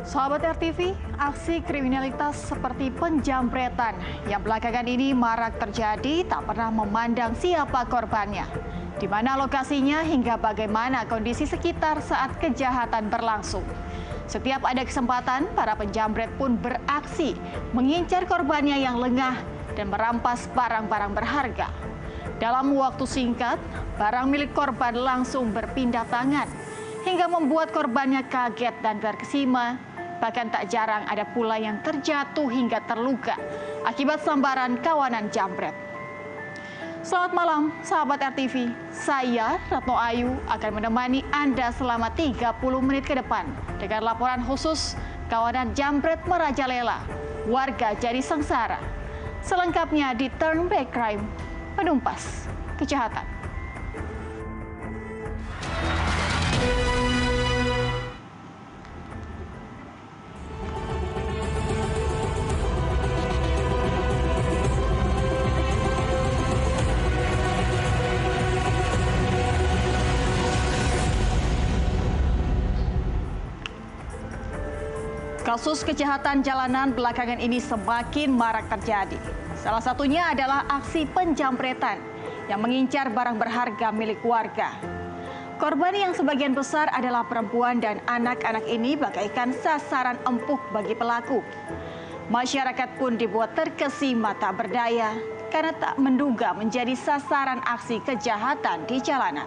Sahabat RTV, aksi kriminalitas seperti penjambretan yang belakangan ini marak terjadi tak pernah memandang siapa korbannya, di mana lokasinya hingga bagaimana kondisi sekitar saat kejahatan berlangsung. Setiap ada kesempatan, para penjambret pun beraksi mengincar korbannya yang lengah dan merampas barang-barang berharga. Dalam waktu singkat, barang milik korban langsung berpindah tangan hingga membuat korbannya kaget dan terkesima. Bahkan tak jarang ada pula yang terjatuh hingga terluka akibat sambaran kawanan jambret. Selamat malam, sahabat RTV. Saya, Ratno Ayu, akan menemani Anda selama 30 menit ke depan dengan laporan khusus kawanan jambret merajalela, warga jadi sengsara. Selengkapnya di Turn Back Crime, menumpas kejahatan. Kasus kejahatan jalanan belakangan ini semakin marak terjadi. Salah satunya adalah aksi penjambretan yang mengincar barang berharga milik warga. Korban yang sebagian besar adalah perempuan dan anak-anak ini bagaikan sasaran empuk bagi pelaku. Masyarakat pun dibuat terkesima tak berdaya karena tak menduga menjadi sasaran aksi kejahatan di jalanan.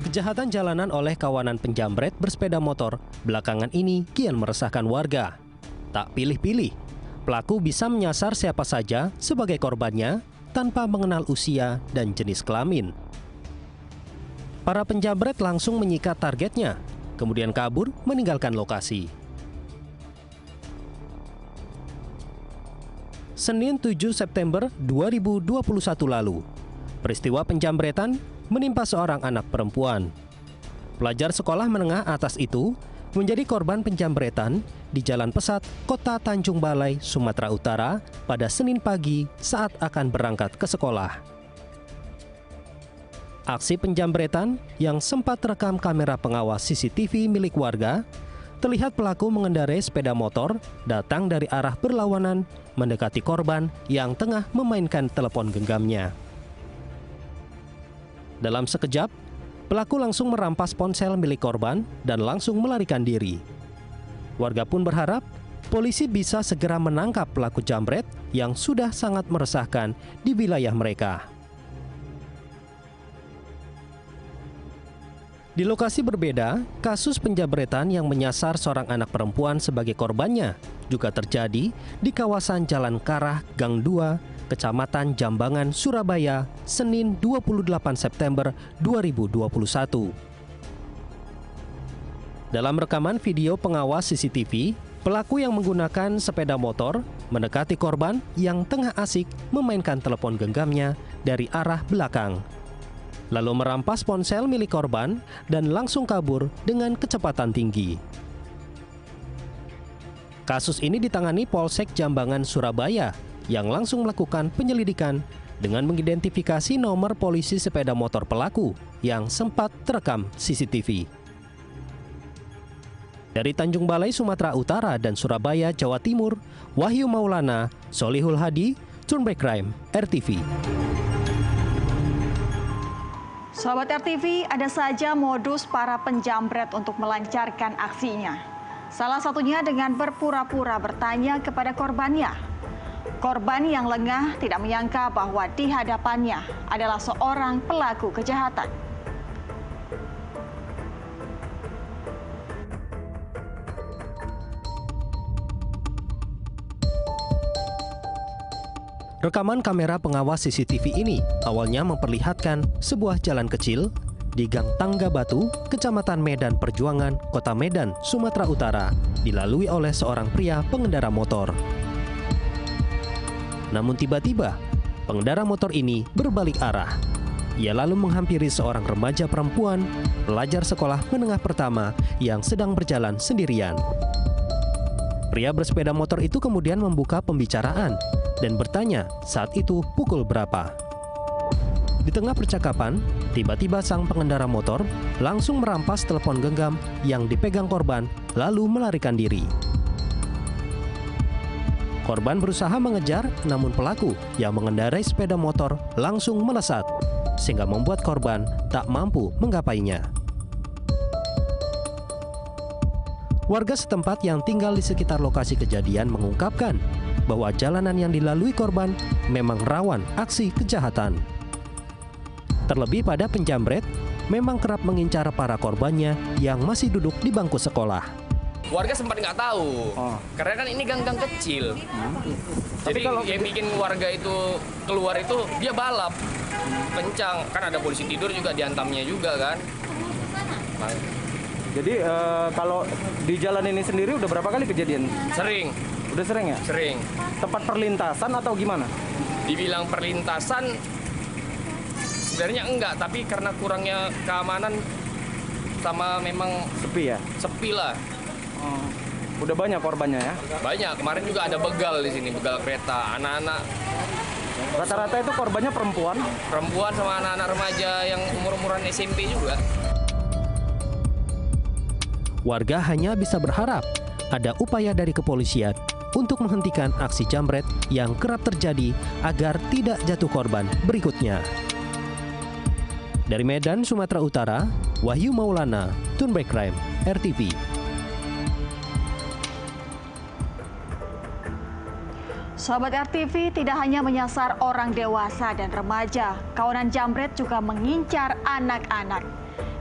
Kejahatan jalanan oleh kawanan penjambret bersepeda motor belakangan ini kian meresahkan warga. Tak pilih-pilih, pelaku bisa menyasar siapa saja sebagai korbannya tanpa mengenal usia dan jenis kelamin. Para penjambret langsung menyikat targetnya, kemudian kabur meninggalkan lokasi. Senin 7 September 2021 lalu, peristiwa penjambretan menimpa seorang anak perempuan. Pelajar sekolah menengah atas itu menjadi korban penjambretan di Jalan Pesat, Kota Tanjung Balai, Sumatera Utara pada Senin pagi saat akan berangkat ke sekolah. Aksi penjambretan yang sempat terekam kamera pengawas CCTV milik warga, terlihat pelaku mengendarai sepeda motor datang dari arah berlawanan mendekati korban yang tengah memainkan telepon genggamnya. Dalam sekejap, pelaku langsung merampas ponsel milik korban dan langsung melarikan diri. Warga pun berharap polisi bisa segera menangkap pelaku jambret yang sudah sangat meresahkan di wilayah mereka. Di lokasi berbeda, kasus penjambretan yang menyasar seorang anak perempuan sebagai korbannya juga terjadi di kawasan Jalan Karah, Gang 2, Kecamatan Jambangan, Surabaya, Senin 28 September 2021. Dalam rekaman video pengawas CCTV, pelaku yang menggunakan sepeda motor mendekati korban yang tengah asik memainkan telepon genggamnya dari arah belakang, lalu merampas ponsel milik korban dan langsung kabur dengan kecepatan tinggi. Kasus ini ditangani Polsek Jambangan, Surabaya, yang langsung melakukan penyelidikan dengan mengidentifikasi nomor polisi sepeda motor pelaku yang sempat terekam CCTV. Dari Tanjung Balai, Sumatera Utara dan Surabaya, Jawa Timur, Wahyu Maulana, Solihul Hadi, Turn Back Crime, RTV. Sahabat RTV, ada saja modus para penjambret untuk melancarkan aksinya. Salah satunya dengan berpura-pura bertanya kepada korbannya. Korban yang lengah tidak menyangka bahwa di hadapannya adalah seorang pelaku kejahatan. Rekaman kamera pengawas CCTV ini awalnya memperlihatkan sebuah jalan kecil di Gang Tangga Batu, Kecamatan Medan Perjuangan, Kota Medan, Sumatera Utara, dilalui oleh seorang pria pengendara motor. Namun tiba-tiba, pengendara motor ini berbalik arah. Ia lalu menghampiri seorang remaja perempuan, pelajar sekolah menengah pertama yang sedang berjalan sendirian. Pria bersepeda motor itu kemudian membuka pembicaraan dan bertanya saat itu pukul berapa. Di tengah percakapan, Tiba-tiba sang pengendara motor langsung merampas telepon genggam yang dipegang korban, lalu melarikan diri. Korban berusaha mengejar, namun pelaku yang mengendarai sepeda motor langsung melesat, sehingga membuat korban tak mampu menggapainya. Warga setempat yang tinggal di sekitar lokasi kejadian mengungkapkan bahwa jalanan yang dilalui korban memang rawan aksi kejahatan. Terlebih pada penjamret, memang kerap mengincar para korbannya yang masih duduk di bangku sekolah. Warga sempat nggak tahu, karena kan ini gang-gang kecil. Jadi yang bikin warga itu keluar itu dia balap kencang, kan ada polisi tidur juga diantamnya juga kan. Jadi kalau di jalan ini sendiri udah berapa kali kejadian? Sering. Udah sering ya? Sering. Tempat perlintasan atau gimana? Dibilang perlintasan, sebenarnya enggak, tapi karena kurangnya keamanan sama memang Sepi ya? sepi lah. Udah banyak korbannya ya? Banyak, kemarin juga ada begal di sini, begal kereta, anak-anak. Rata-rata itu korbannya perempuan? Perempuan sama anak-anak remaja yang umur-umuran SMP juga. Warga hanya bisa berharap ada upaya dari kepolisian untuk menghentikan aksi jambret yang kerap terjadi agar tidak jatuh korban berikutnya. Dari Medan, Sumatera Utara, Wahyu Maulana, Tunback Crime, RTV. Sahabat RTV, tidak hanya menyasar orang dewasa dan remaja, kawanan jambret juga mengincar anak-anak.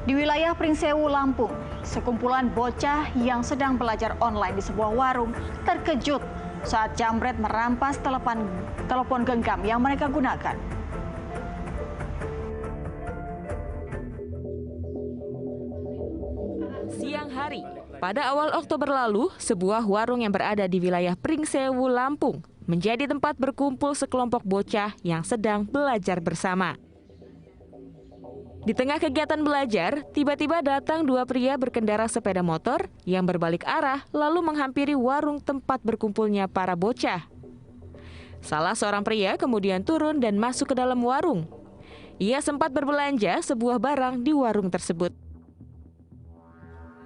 Di wilayah Pringsewu, Lampung, sekumpulan bocah yang sedang belajar online di sebuah warung terkejut saat jambret merampas telepon genggam yang mereka gunakan. Siang hari, pada awal Oktober lalu, sebuah warung yang berada di wilayah Pringsewu, Lampung, menjadi tempat berkumpul sekelompok bocah yang sedang belajar bersama. Di tengah kegiatan belajar, tiba-tiba datang dua pria berkendara sepeda motor yang berbalik arah lalu menghampiri warung tempat berkumpulnya para bocah. Salah seorang pria kemudian turun dan masuk ke dalam warung. Ia sempat berbelanja sebuah barang di warung tersebut.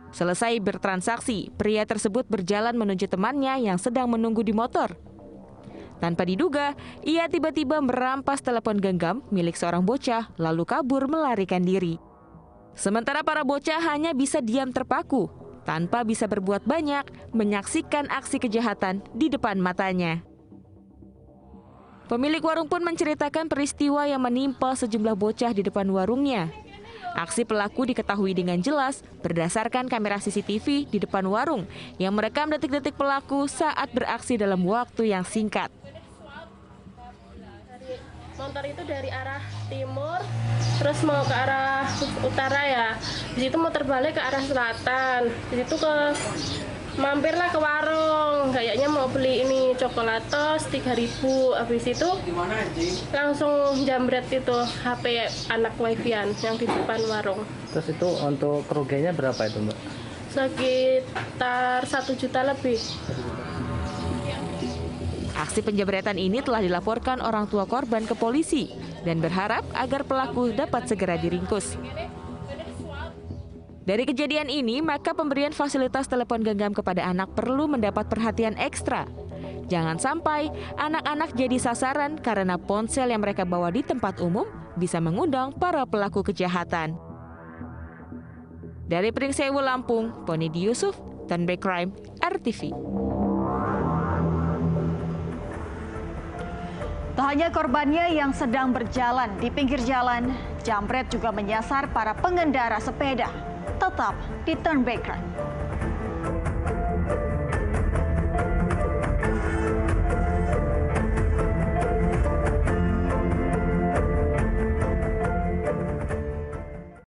Selesai bertransaksi, pria tersebut berjalan menuju temannya yang sedang menunggu di motor. Tanpa diduga, ia tiba-tiba merampas telepon genggam milik seorang bocah lalu kabur melarikan diri. Sementara para bocah hanya bisa diam terpaku, tanpa bisa berbuat banyak, menyaksikan aksi kejahatan di depan matanya. Pemilik warung pun menceritakan peristiwa yang menimpa sejumlah bocah di depan warungnya. Aksi pelaku diketahui dengan jelas berdasarkan kamera CCTV di depan warung yang merekam detik-detik pelaku saat beraksi dalam waktu yang singkat. Motor itu dari arah timur, terus mau ke arah utara ya. Di situ mau terbalik ke arah selatan. Di situ mampirlah ke warung, kayaknya mau beli ini coklatos 3.000. Habis itu langsung jambret itu HP anak wifi-an yang di depan warung. Terus itu untuk kerugiannya berapa itu, Mbak? Sekitar 1 juta lebih. Aksi penjambretan ini telah dilaporkan orang tua korban ke polisi dan berharap agar pelaku dapat segera diringkus. Dari kejadian ini, maka pemberian fasilitas telepon genggam kepada anak perlu mendapat perhatian ekstra. Jangan sampai anak-anak jadi sasaran karena ponsel yang mereka bawa di tempat umum bisa mengundang para pelaku kejahatan. Dari Pringsewu, Lampung, Ponidi Yusuf, Tunback Crime, RTV. Tak hanya korbannya yang sedang berjalan di pinggir jalan, jambret juga menyasar para pengendara sepeda. Tetap di Tunback Crime.